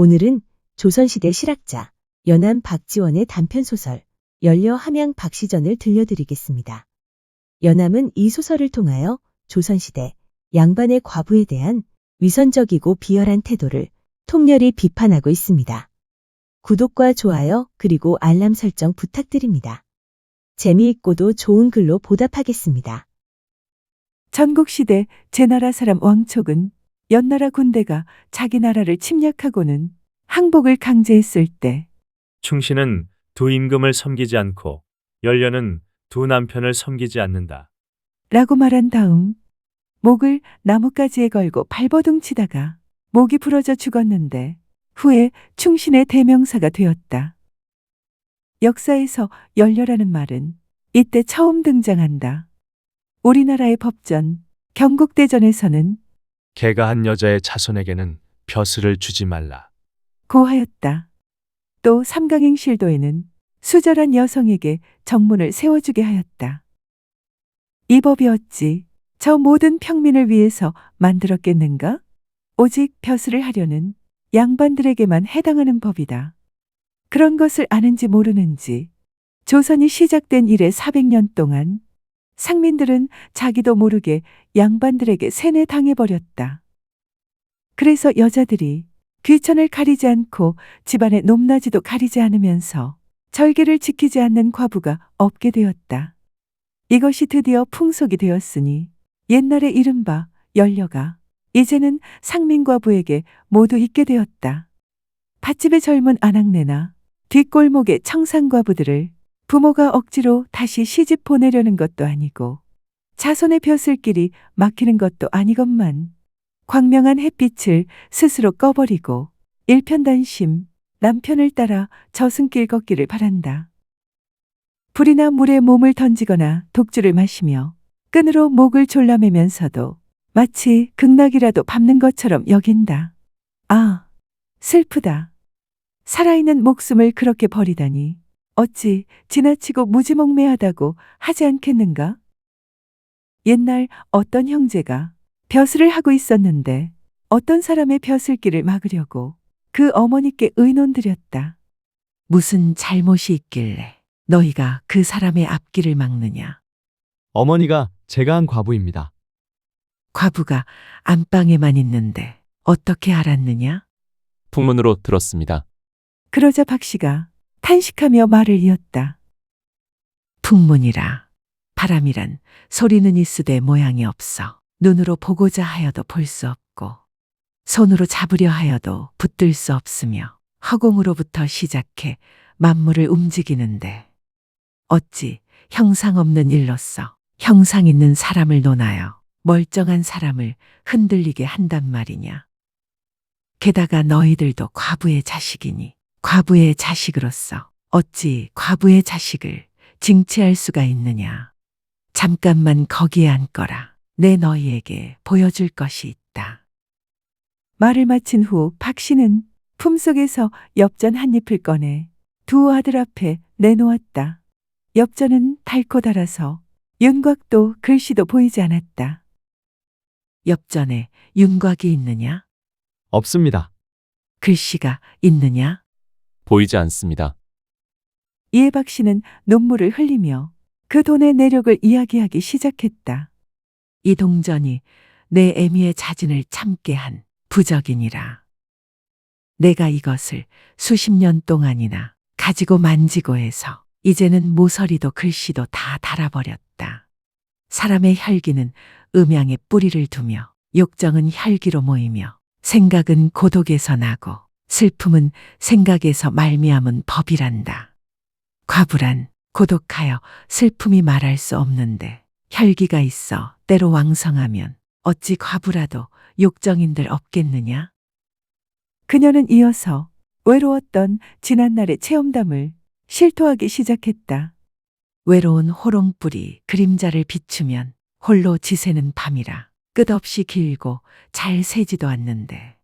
오늘은 조선시대 실학자 연암 박지원의 단편소설 열려 함양 박시전을 들려드리겠습니다. 연암은 이 소설을 통하여 조선시대 양반의 과부에 대한 위선적이고 비열한 태도를 통렬히 비판하고 있습니다. 구독과 좋아요 그리고 알람 설정 부탁드립니다. 재미있고도 좋은 글로 보답하겠습니다. 전국시대 제나라 사람 왕촉은 연나라 군대가 자기 나라를 침략하고는 항복을 강제했을 때 충신은 두 임금을 섬기지 않고 연려는 두 남편을 섬기지 않는다. 라고 말한 다음 목을 나뭇가지에 걸고 발버둥 치다가 목이 부러져 죽었는데 후에 충신의 대명사가 되었다. 역사에서 연려라는 말은 이때 처음 등장한다. 우리나라의 법전 경국대전에서는 개가 한 여자의 자손에게는 벼슬을 주지 말라. 고하였다. 또 삼강행실도에는 수절한 여성에게 정문을 세워주게 하였다. 이 법이 어찌 저 모든 평민을 위해서 만들었겠는가? 오직 벼슬을 하려는 양반들에게만 해당하는 법이다. 그런 것을 아는지 모르는지 조선이 시작된 이래 400년 동안 상민들은 자기도 모르게 양반들에게 세뇌당해버렸다. 그래서 여자들이 귀천을 가리지 않고 집안의 높낮이도 가리지 않으면서 절개를 지키지 않는 과부가 없게 되었다. 이것이 드디어 풍속이 되었으니 옛날에 이른바 연려가 이제는 상민과부에게 모두 있게 되었다. 밭집의 젊은 아낙네나 뒷골목의 청상과부들을 부모가 억지로 다시 시집 보내려는 것도 아니고 자손의 벼슬길이 막히는 것도 아니건만 광명한 햇빛을 스스로 꺼버리고 일편단심 남편을 따라 저승길 걷기를 바란다. 불이나 물에 몸을 던지거나 독주를 마시며 끈으로 목을 졸라매면서도 마치 극락이라도 밟는 것처럼 여긴다. 아, 슬프다. 살아있는 목숨을 그렇게 버리다니 어찌 지나치고 무지몽매하다고 하지 않겠는가? 옛날 어떤 형제가 벼슬을 하고 있었는데 어떤 사람의 벼슬길을 막으려고 그 어머니께 의논드렸다. 무슨 잘못이 있길래 너희가 그 사람의 앞길을 막느냐? 어머니가 제가 한 과부입니다. 과부가 안방에만 있는데 어떻게 알았느냐? 풍문으로 들었습니다. 그러자 박 씨가 탄식하며 말을 이었다. 풍문이라 바람이란 소리는 있으되 모양이 없어 눈으로 보고자 하여도 볼 수 없고 손으로 잡으려 하여도 붙들 수 없으며 허공으로부터 시작해 만물을 움직이는데 어찌 형상 없는 일로서 형상 있는 사람을 논하여 멀쩡한 사람을 흔들리게 한단 말이냐. 게다가 너희들도 과부의 자식이니 과부의 자식으로서 어찌 과부의 자식을 징치할 수가 있느냐. 잠깐만 거기에 앉거라. 내 너희에게 보여줄 것이 있다. 말을 마친 후 박 씨는 품속에서 엽전 한 잎을 꺼내 두 아들 앞에 내놓았다. 엽전은 달고 달아서 윤곽도 글씨도 보이지 않았다. 엽전에 윤곽이 있느냐? 없습니다. 글씨가 있느냐? 보이지 않습니다. 이에 박 씨는 눈물을 흘리며 그 돈의 내력을 이야기하기 시작했다. 이 동전이 내 애미의 자진을 참게 한 부적이니라. 내가 이것을 수십 년 동안이나 가지고 만지고 해서 이제는 모서리도 글씨도 다 닳아버렸다. 사람의 혈기는 음양에 뿌리를 두며 욕정은 혈기로 모이며 생각은 고독에서 나고 슬픔은 생각에서 말미암은 법이란다. 과부란 고독하여 슬픔이 말할 수 없는데 혈기가 있어 때로 왕성하면 어찌 과부라도 욕정인들 없겠느냐? 그녀는 이어서 외로웠던 지난날의 체험담을 실토하기 시작했다. 외로운 호롱불이 그림자를 비추면 홀로 지새는 밤이라 끝없이 길고 잘 새지도 않는데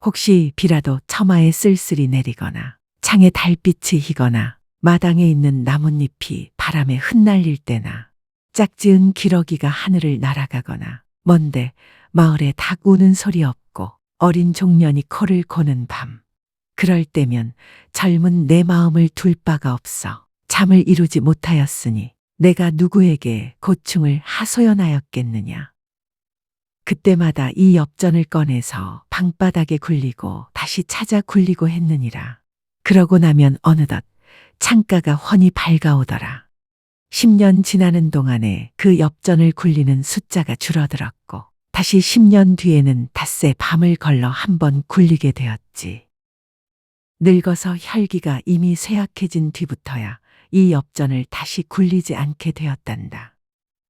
혹시 비라도 처마에 쓸쓸히 내리거나 창에 달빛이 희거나 마당에 있는 나뭇잎이 바람에 흩날릴 때나 짝지은 기러기가 하늘을 날아가거나 먼데 마을에 닭 우는 소리 없고 어린 종년이 코를 고는 밤. 그럴 때면 젊은 내 마음을 둘 바가 없어 잠을 이루지 못하였으니 내가 누구에게 고충을 하소연하였겠느냐. 그때마다 이 엽전을 꺼내서 방바닥에 굴리고 다시 찾아 굴리고 했느니라. 그러고 나면 어느덧 창가가 훤히 밝아오더라. 10년 지나는 동안에 그 엽전을 굴리는 숫자가 줄어들었고 다시 10년 뒤에는 닷새 밤을 걸러 한번 굴리게 되었지. 늙어서 혈기가 이미 쇠약해진 뒤부터야 이 엽전을 다시 굴리지 않게 되었단다.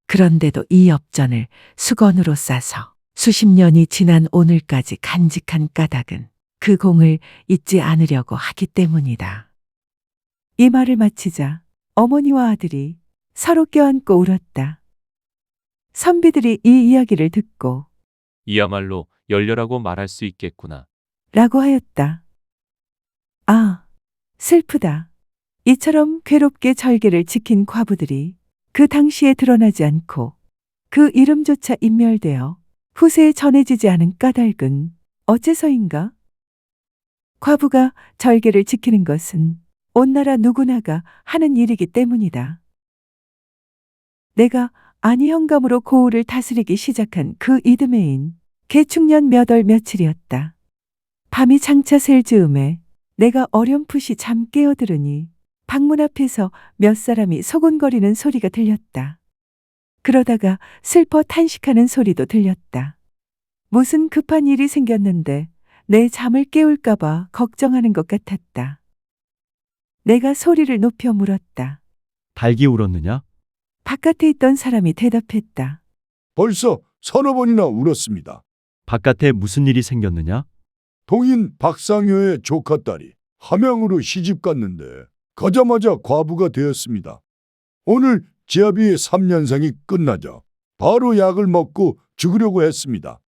그런데도 이 엽전을 수건으로 싸서 수십 년이 지난 오늘까지 간직한 까닭은 그 공을 잊지 않으려고 하기 때문이다. 이 말을 마치자 어머니와 아들이 서로 껴안고 울었다. 선비들이 이 이야기를 듣고 이야말로 열렬하고 말할 수 있겠구나. 라고 하였다. 아, 슬프다. 이처럼 괴롭게 절개를 지킨 과부들이 그 당시에 드러나지 않고 그 이름조차 인멸되어 후세에 전해지지 않은 까닭은 어째서인가? 과부가 절개를 지키는 것은 온 나라 누구나가 하는 일이기 때문이다. 내가 안희현감으로 고을을 다스리기 시작한 그 이듬해인 개축년 몇 월 며칠이었다. 밤이 장차 셀 즈음에 내가 어렴풋이 잠 깨어들으니 방문 앞에서 몇 사람이 소곤거리는 소리가 들렸다. 그러다가 슬퍼 탄식하는 소리도 들렸다. 무슨 급한 일이 생겼는데 내 잠을 깨울까봐 걱정하는 것 같았다. 내가 소리를 높여 물었다. 닭이 울었느냐? 바깥에 있던 사람이 대답했다. 벌써 서너 번이나 울었습니다. 바깥에 무슨 일이 생겼느냐? 동인 박상효의 조카 딸이 함양으로 시집 갔는데 가자마자 과부가 되었습니다. 오늘 제아비의 3년상이 끝나자 바로 약을 먹고 죽으려고 했습니다.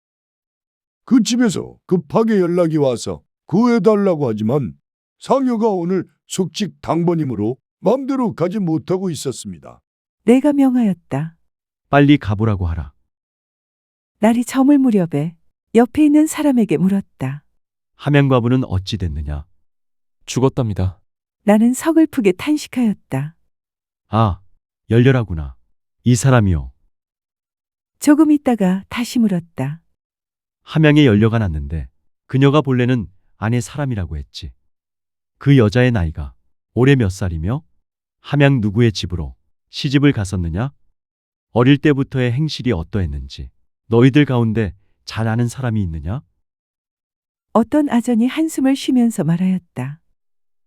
그 집에서 급하게 연락이 와서 구해달라고 하지만 상효가 오늘 숙직 당번이므로 맘대로 가지 못하고 있었습니다. 내가 명하였다. 빨리 가보라고 하라. 날이 저물 무렵에 옆에 있는 사람에게 물었다. 함양과부는 어찌 됐느냐? 죽었답니다. 나는 서글프게 탄식하였다. 아, 열렬하구나. 이 사람이요. 조금 있다가 다시 물었다. 함양에 연려가 났는데 그녀가 본래는 아내 사람이라고 했지. 그 여자의 나이가 올해 몇 살이며 함양 누구의 집으로 시집을 갔었느냐? 어릴 때부터의 행실이 어떠했는지 너희들 가운데 잘 아는 사람이 있느냐? 어떤 아전이 한숨을 쉬면서 말하였다.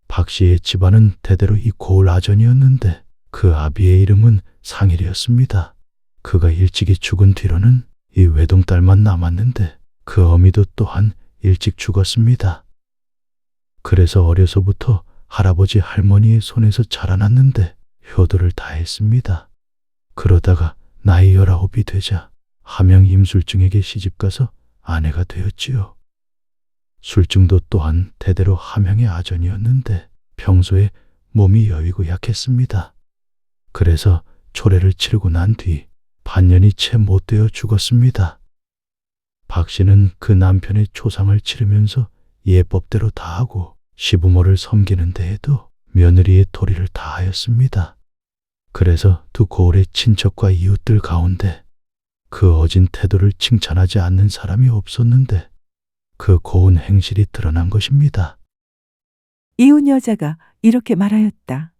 박 씨의 집안은 대대로 이 고을 아전이었는데 그 아비의 이름은 상일이었습니다. 그가 일찍이 죽은 뒤로는 이 외동딸만 남았는데 그 어미도 또한 일찍 죽었습니다. 그래서 어려서부터 할아버지 할머니의 손에서 자라났는데 효도를 다했습니다. 그러다가 나이 19이 되자 함양 임술중에게 시집가서 아내가 되었지요. 술중도 또한 대대로 함양의 아전이었는데 평소에 몸이 여위고 약했습니다. 그래서 초래를 치르고 난 뒤 반년이 채 못 되어 죽었습니다. 박 씨는 그 남편의 초상을 치르면서 예법대로 다하고 시부모를 섬기는 데에도 며느리의 도리를 다하였습니다. 그래서 두 고을의 친척과 이웃들 가운데 그 어진 태도를 칭찬하지 않는 사람이 없었는데 그 고운 행실이 드러난 것입니다. 이웃 여자가 이렇게 말하였다.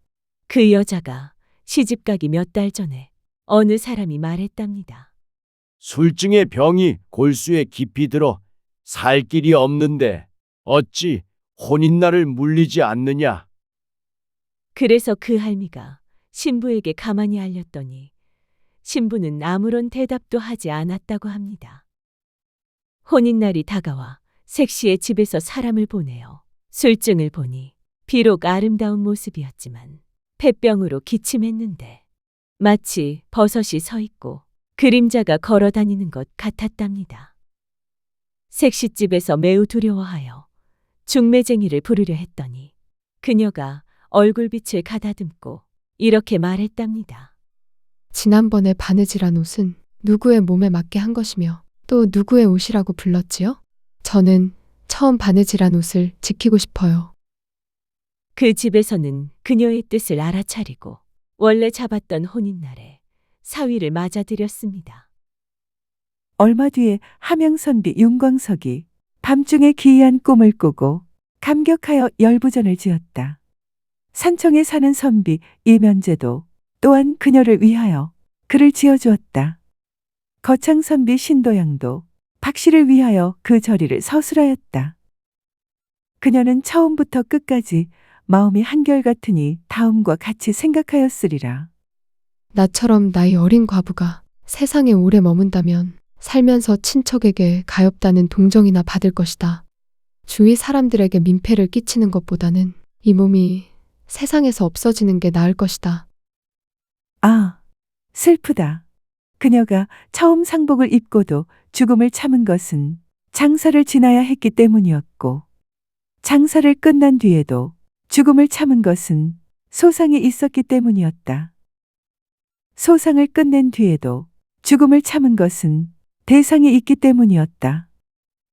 그 여자가 시집가기 몇 달 전에 어느 사람이 말했답니다. 술증의 병이 골수에 깊이 들어 살 길이 없는데 어찌 혼인날을 물리지 않느냐? 그래서 그 할미가 신부에게 가만히 알렸더니 신부는 아무런 대답도 하지 않았다고 합니다. 혼인날이 다가와 색시의 집에서 사람을 보내어 술증을 보니 비록 아름다운 모습이었지만 폐병으로 기침했는데 마치 버섯이 서 있고 그림자가 걸어 다니는 것 같았답니다. 색시집에서 매우 두려워하여 중매쟁이를 부르려 했더니 그녀가 얼굴빛을 가다듬고 이렇게 말했답니다. 지난번에 바느질한 옷은 누구의 몸에 맞게 한 것이며 또 누구의 옷이라고 불렀지요? 저는 처음 바느질한 옷을 지키고 싶어요. 그 집에서는 그녀의 뜻을 알아차리고 원래 잡았던 혼인날에 사위를 맞아들였습니다. 얼마 뒤에 함양선비 윤광석이 밤중에 기이한 꿈을 꾸고 감격하여 열부전을 지었다. 산청에 사는 선비 이면제도 또한 그녀를 위하여 글을 지어주었다. 거창선비 신도양도 박씨를 위하여 그 절의를 서술하였다. 그녀는 처음부터 끝까지 마음이 한결같으니 다음과 같이 생각하였으리라. 나처럼 나이 어린 과부가 세상에 오래 머문다면 살면서 친척에게 가엾다는 동정이나 받을 것이다. 주위 사람들에게 민폐를 끼치는 것보다는 이 몸이 세상에서 없어지는 게 나을 것이다. 아, 슬프다. 그녀가 처음 상복을 입고도 죽음을 참은 것은 장사를 지나야 했기 때문이었고, 장사를 끝난 뒤에도 죽음을 참은 것은 소상이 있었기 때문이었다. 소상을 끝낸 뒤에도 죽음을 참은 것은 대상이 있기 때문이었다.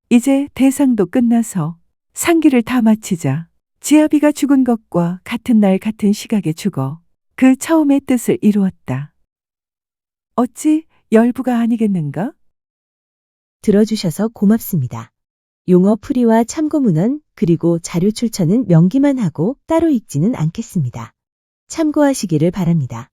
이제 대상도 끝나서 상기를 다 마치자 지아비가 죽은 것과 같은 날 같은 시각에 죽어 그 처음의 뜻을 이루었다. 어찌 열부가 아니겠는가? 들어주셔서 고맙습니다. 용어 풀이와 참고 문헌 그리고 자료 출처는 명기만 하고 따로 읽지는 않겠습니다. 참고하시기를 바랍니다.